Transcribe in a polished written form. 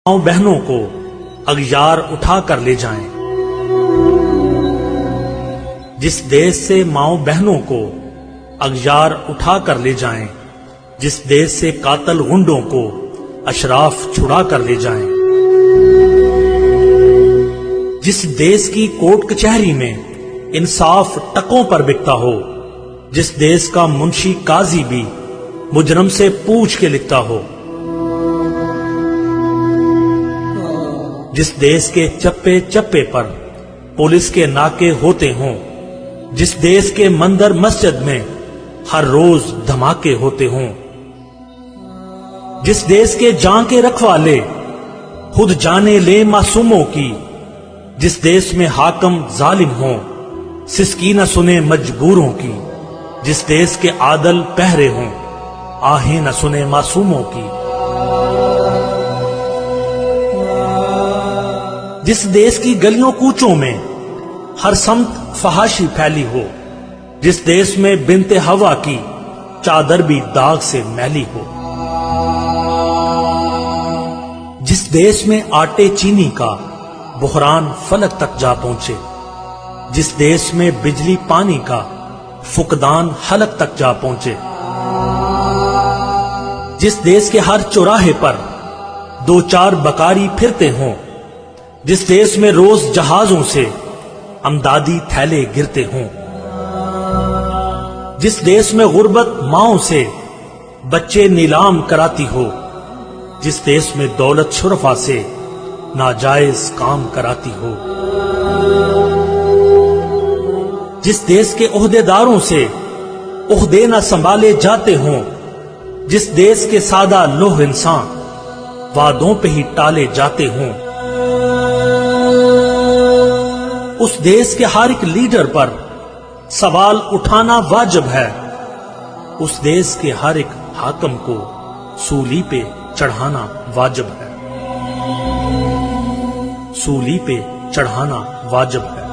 माओ बहनों को अगयार उठा कर ले जाएं। जिस देश से माओ बहनों को अगयार उठा कर ले जाएं, जिस देश से कातल गुंडों को अशराफ छुड़ा कर ले जाएं, जिस देश की कोर्ट कचहरी में इंसाफ टकों पर बिकता हो, जिस देश का मुंशी काजी भी मुजरम से पूछ के लिखता हो, जिस देश के चप्पे चप्पे पर पुलिस के नाके होते हों, जिस देश के मंदिर मस्जिद में हर रोज धमाके होते हों, जिस देश के जान के रखवाले खुद जाने ले मासूमों की, जिस देश में हाकम जालिम हो सिसकी न सुने मजबूरों की, जिस देश के आदल पहरे हों आहें न सुने मासूमों की, जिस देश की गलियों कूचों में हर समत फहाशी फैली हो, जिस देश में बिनते हवा की चादर भी दाग से मैली हो, जिस देश में आटे चीनी का बुहरान फलक तक जा पहुंचे, जिस देश में बिजली पानी का फुकदान हलक तक जा पहुंचे, जिस देश के हर चौराहे पर दो चार बकारी फिरते हों, जिस देश में रोज जहाजों से अमदादी थैले गिरते हों, जिस देश में गुर्बत माओं से बच्चे नीलाम कराती हो, जिस देश में दौलत शुरफा से नाजायज काम कराती हो, जिस देश के ओहदेदारों से ओहदे न संभाले जाते हों, जिस देश के सादा लोह इंसान वादों पे ही टाले जाते हों, उस देश के हर एक लीडर पर सवाल उठाना वाजिब है, उस देश के हर एक हाकम को सूली पे चढ़ाना वाजिब है, सूली पे चढ़ाना वाजिब है।